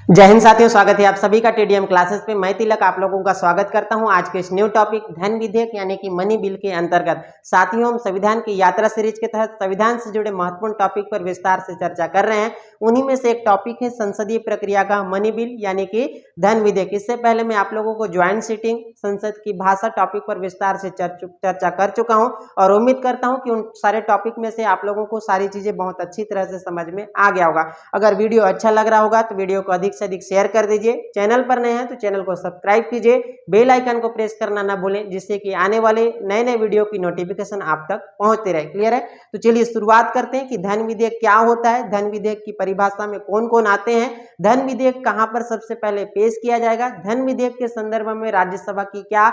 जय हिंद साथियों, स्वागत है आप सभी का टीडीएम क्लासेस पे। मैं तिलक आप लोगों का स्वागत करता हूं आज के इस न्यू टॉपिक धन विधेयक यानी कि मनी बिल के अंतर्गत। साथियों, हम संविधान की यात्रा सीरीज के तहत संविधान से जुड़े महत्वपूर्ण टॉपिक पर विस्तार से चर्चा कर रहे हैं। उन्हीं में से एक टॉपिक है संसदीय प्रक्रिया का मनी बिल यानी कि धन विधेयक। इससे पहले मैं आप लोगों को ज्वाइंट सीटिंग, संसद की भाषा टॉपिक पर विस्तार से चर्चा कर चुका हूँ और उम्मीद करता हूँ कि उन सारे टॉपिक में से आप लोगों को सारी चीजें बहुत अच्छी तरह से समझ में आ गया होगा। अगर वीडियो अच्छा लग रहा होगा तो वीडियो को अधिक से अधिक शेयर कर दीजिए। चैनल पर नए हैं तो चैनल को सब्सक्राइब कीजिए, बेल आइकन को प्रेस करना ना भूलें, जिससे कि आने वाले नए नए वीडियो की नोटिफिकेशन आप तक पहुंचते रहे। क्लियर है? तो चलिए शुरुआत करते हैं कि धन विधेयक क्या होता है, धन विधेयक की परिभाषा में कौन कौन आते हैं, धन विधेयक कहां पर सबसे पहले पेश किया जाएगा, धन विधेयक के संदर्भ में राज्यसभा की क्या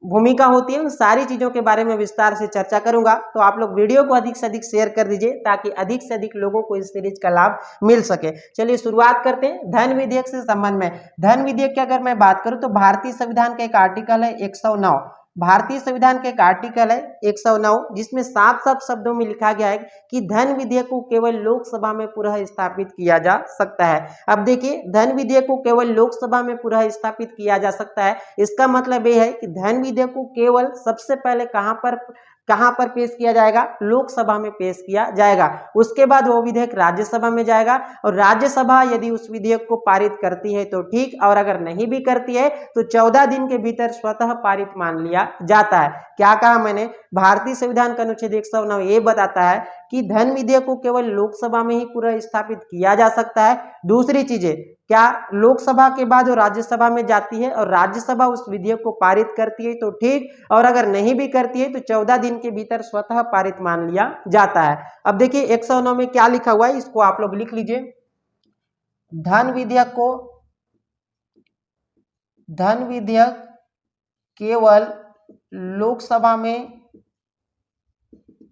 भूमिका होती है, उन सारी चीजों के बारे में विस्तार से चर्चा करूंगा। तो आप लोग वीडियो को अधिक से अधिक शेयर कर दीजिए ताकि अधिक से अधिक लोगों को इस सीरीज का लाभ मिल सके। चलिए शुरुआत करते हैं धन विधेयक से संबंध में। धन विधेयक की अगर मैं बात करूं तो भारतीय संविधान का एक आर्टिकल है 109। भारतीय संविधान का एक आर्टिकल है 109 जिसमें साफ साफ शब्दों में लिखा गया है कि धन विधेयक को केवल लोकसभा में पुनः स्थापित किया जा सकता है। अब देखिए, धन विधेयक को केवल लोकसभा में पुनः स्थापित किया जा सकता है, इसका मतलब यह है कि धन विधेयक को केवल सबसे पहले कहां पर पेश किया जाएगा, लोकसभा में पेश किया जाएगा। उसके बाद वो विधेयक राज्यसभा में जाएगा और राज्यसभा यदि उस विधेयक को पारित करती है तो ठीक, और अगर नहीं भी करती है तो 14 दिन के भीतर स्वतः पारित मान लिया जाता है। क्या कहा मैंने? भारतीय संविधान का अनुच्छेद 109 ये बताता है कि धन विधेयक को केवल लोकसभा में ही पुनः स्थापित किया जा सकता है। दूसरी चीजें क्या, लोकसभा के बाद वो राज्यसभा में जाती है और राज्यसभा उस विधेयक को पारित करती है तो ठीक, और अगर नहीं भी करती है तो 14 दिन के भीतर स्वतः पारित मान लिया जाता है। अब देखिए 109 में क्या लिखा हुआ है, इसको आप लोग लिख लीजिए। धन विधेयक केवल लोकसभा में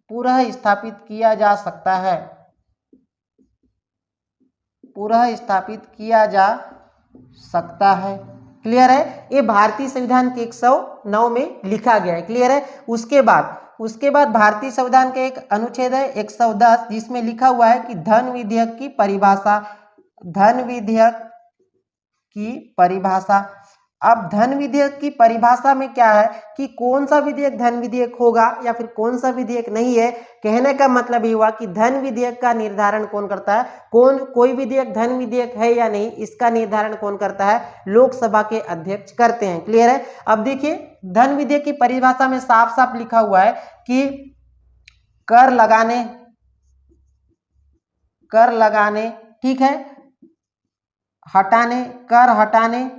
पुनः स्थापित किया जा सकता है, पुनः स्थापित किया जा सकता है। क्लियर है? ये भारतीय संविधान के 109 में लिखा गया है। क्लियर है? उसके बाद भारतीय संविधान का एक अनुच्छेद है 110 जिसमें लिखा हुआ है कि धन विधेयक की परिभाषा। अब धन विधेयक की परिभाषा में क्या है कि कौन सा विधेयक धन विधेयक होगा या फिर कौन सा विधेयक नहीं है। कहने का मतलब ये हुआ कि धन विधेयक का निर्धारण कौन करता है, कोई विधेयक धन विधेयक है या नहीं, इसका निर्धारण कौन करता है, लोकसभा के अध्यक्ष करते हैं। क्लियर है? अब देखिए, धन विधेयक की परिभाषा में साफ साफ लिखा हुआ है कि कर लगाने, ठीक है, कर हटाने,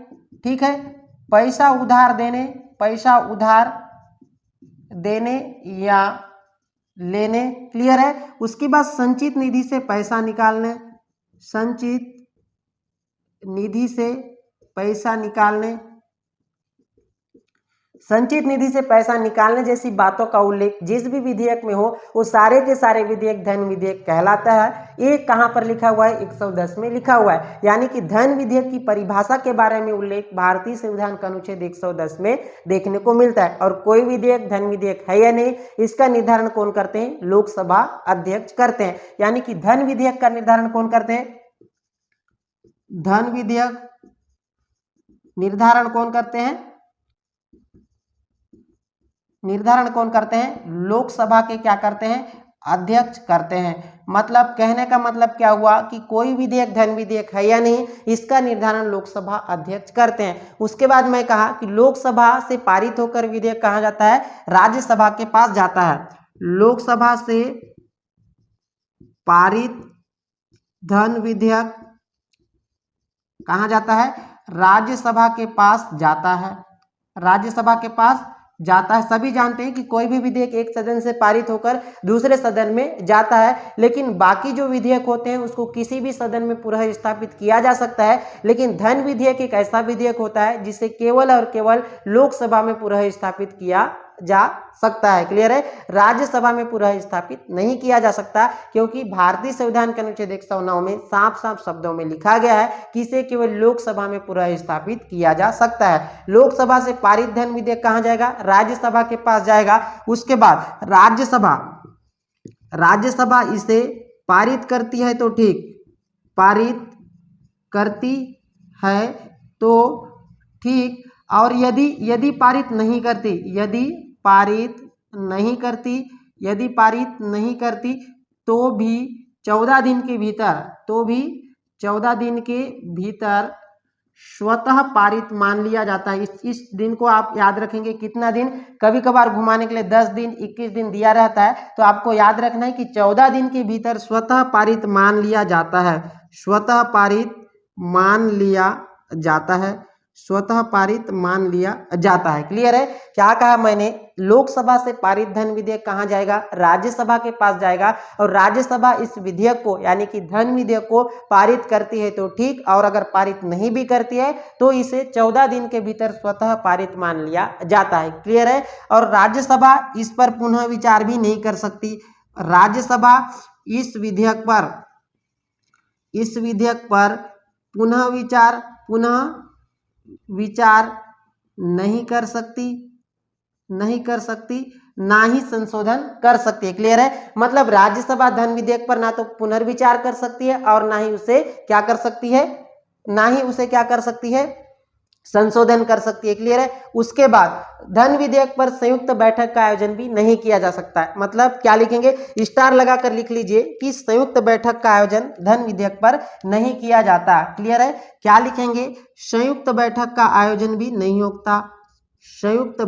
ठीक है, पैसा उधार देने या लेने। क्लियर है? उसके बाद संचित निधि से पैसा निकालने जैसी बातों का उल्लेख जिस भी विधेयक में हो वो सारे के सारे विधेयक धन विधेयक कहलाता है। ये कहां पर लिखा हुआ है? 110 में लिखा हुआ है। यानी कि धन विधेयक की परिभाषा के बारे में उल्लेख भारतीय संविधान का अनुच्छेद 110 में देखने को मिलता है। और कोई विधेयक धन विधेयक है या नहीं, इसका निर्धारण कौन करते हैं? लोकसभा अध्यक्ष करते हैं। यानी कि धन विधेयक का निर्धारण कौन करते हैं? धन विधेयक निर्धारण कौन करते हैं? लोकसभा के क्या करते हैं? अध्यक्ष करते हैं। मतलब कहने का मतलब क्या हुआ कि कोई विधेयक धन विधेयक है या नहीं, इसका निर्धारण लोकसभा अध्यक्ष करते हैं। उसके बाद मैं कहा कि लोकसभा से पारित होकर विधेयक कहाँ जाता है? राज्यसभा के पास जाता है। लोकसभा से पारित धन विधेयक कहाँ जाता है? राज्यसभा के पास जाता है। सभी जानते हैं कि कोई भी विधेयक एक सदन से पारित होकर दूसरे सदन में जाता है, लेकिन बाकी जो विधेयक होते हैं उसको किसी भी सदन में पुनः स्थापित किया जा सकता है। लेकिन धन विधेयक एक ऐसा विधेयक होता है जिसे केवल और केवल लोकसभा में पुनः स्थापित किया जा सकता है। क्लियर है? राज्यसभा में पुनः स्थापित नहीं किया जा सकता, क्योंकि भारतीय संविधान के अनुच्छेद 109 में साफ साफ शब्दों में लिखा गया है कि इसे केवल लोकसभा में पुनः स्थापित किया जा सकता है। लोकसभा से पारित धन विधेयक कहां जाएगा? राज्यसभा के पास जाएगा। उसके बाद राज्यसभा इसे पारित करती है तो ठीक, पारित करती है तो ठीक, और यदि पारित नहीं करती, यदि पारित नहीं करती, यदि पारित नहीं करती तो भी 14 दिन के भीतर, तो भी 14 दिन के भीतर स्वतः पारित मान लिया जाता है। इस दिन को आप याद रखेंगे। कितना दिन? कभी कभार घुमाने के लिए 10 दिन 21 दिन दिया रहता है, तो आपको याद रखना है कि 14 दिन के भीतर स्वतः पारित मान लिया जाता है, स्वतः पारित मान लिया जाता है, स्वतः पारित मान लिया जाता है। क्लियर है? क्या कहा मैंने? लोकसभा से पारित धन विधेयक कहाँ जाएगा? राज्यसभा के पास जाएगा, और राज्यसभा इस विधेयक को यानी कि धन विधेयक को पारित करती है तो ठीक, और अगर पारित नहीं भी करती है तो इसे 14 दिन के भीतर स्वतः पारित मान लिया जाता है। क्लियर है? और राज्यसभा इस पर पुनः विचार भी नहीं कर सकती। राज्यसभा इस विधेयक पर पुनः विचार नहीं कर सकती, ना ही संशोधन कर सकती है। क्लियर है? मतलब राज्यसभा धन विधेयक पर ना तो पुनर्विचार कर सकती है और ना ही उसे क्या कर सकती है, संशोधन कर सकती है। क्लियर है? उसके बाद धन विधेयक पर संयुक्त बैठक का आयोजन भी नहीं किया जा सकता है। मतलब क्या लिखेंगे? स्टार लगाकर लिख लीजिए कि संयुक्त बैठक का आयोजन धन विधेयक पर नहीं किया जाता। क्लियर है? क्या लिखेंगे? संयुक्त बैठक का आयोजन भी नहीं होता, संयुक्त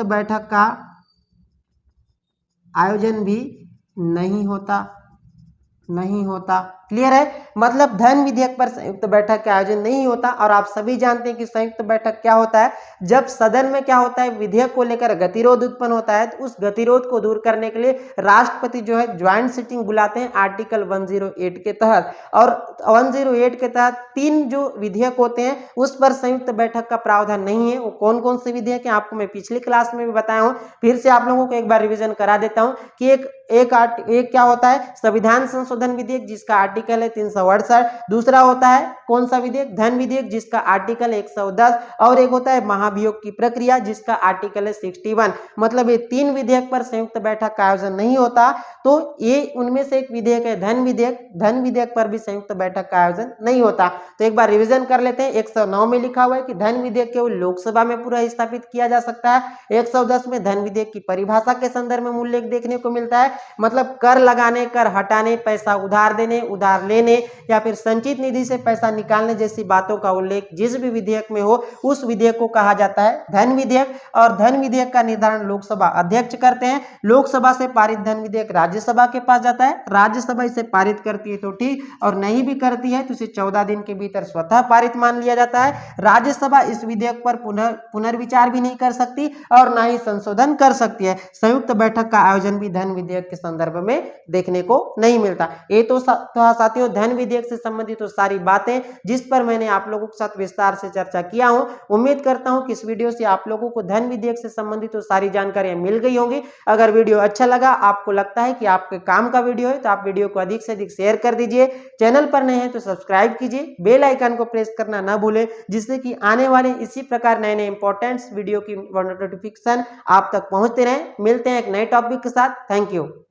बैठक का आयोजन भी नहीं होता। क्लियर है? मतलब धन विधेयक पर संयुक्त बैठक का आयोजन नहीं होता। और आप सभी जानते हैं कि संयुक्त बैठक क्या होता है? जब सदन में क्या होता है, विधेयक को लेकर गतिरोध उत्पन्न होता है, तो उस गतिरोध को दूर करने के लिए राष्ट्रपति जो है ज्वाइंट सिटिंग बुलाते हैं आर्टिकल 108 के तहत। और 108 के तहत 3 जो विधेयक होते हैं उस पर संयुक्त बैठक का प्रावधान नहीं है। वो कौन कौन से विधेयक हैं आपको मैं पिछली क्लास में भी बताया हूँ, फिर से आप लोगों को एक बार रिविजन करा देता हूँ कि एक क्या होता है? संविधान संशोधन विधेयक जिसका आर्टिकल है 368। दूसरा होता है कौन सा विधेयक? धन विधेयक जिसका आर्टिकल 110, और एक होता है महाभियोग की प्रक्रिया जिसका आर्टिकल है 61। मतलब ये 3 विधेयक पर संयुक्त बैठक का आयोजन नहीं होता, तो ये उनमें से एक विधेयक है धन विधेयक। धन विधेयक पर भी संयुक्त बैठक का आयोजन नहीं होता। तो एक बार रिविजन कर लेते हैं। 109 में लिखा हुआ है कि धन विधेयक केवल लोकसभा में पूरा स्थापित किया जा सकता है। 110 में धन विधेयक की परिभाषा के संदर्भ में उल्लेख देखने को मिलता है। मतलब कर लगाने, कर हटाने, पैसा उधार देने, उधार लेने, या फिर संचित निधि से पैसा निकालने जैसी बातों का उल्लेख जिस भी विधेयक में हो उस विधेयक को कहा जाता है धन विधेयक। और धन विधेयक का निर्धारण लोकसभा अध्यक्ष करते हैं। लोकसभा से पारित धन विधेयक राज्यसभा के पास जाता है, राज्यसभा इसे पारित करती है तो ठीक, और नहीं भी करती है तो इसे 14 दिन के भीतर स्वतः पारित मान लिया जाता है। राज्यसभा इस विधेयक पर पुनर्विचार भी नहीं कर सकती और ना ही संशोधन कर सकती है। संयुक्त बैठक का आयोजन भी धन विधेयक के संदर्भ में देखने को नहीं मिलता। ये तो साथियों धन विधेयक से संबंधित तो सारी बातें जिस पर मैंने आप लोगों के साथ विस्तार से चर्चा किया हूं। उम्मीद करता हूं कि इस वीडियो से आप लोगों को धन विधेयक से संबंधित तो सारी जानकारियां मिल गई होंगी। अगर वीडियो अच्छा लगा, आपको लगता है कि आपके काम का वीडियो है, तो आप वीडियो को अधिक से अधिक शेयर कर दीजिए। चैनल पर नए हैं तो सब्सक्राइब कीजिए, बेल आइकन को प्रेस करना ना भूलें, जिससे कि आने वाले इसी प्रकार नए नए इंपॉर्टेंट वीडियो की नोटिफिकेशन आप तक पहुंचते रहे। मिलते हैं एक नए टॉपिक के साथ। Thank you.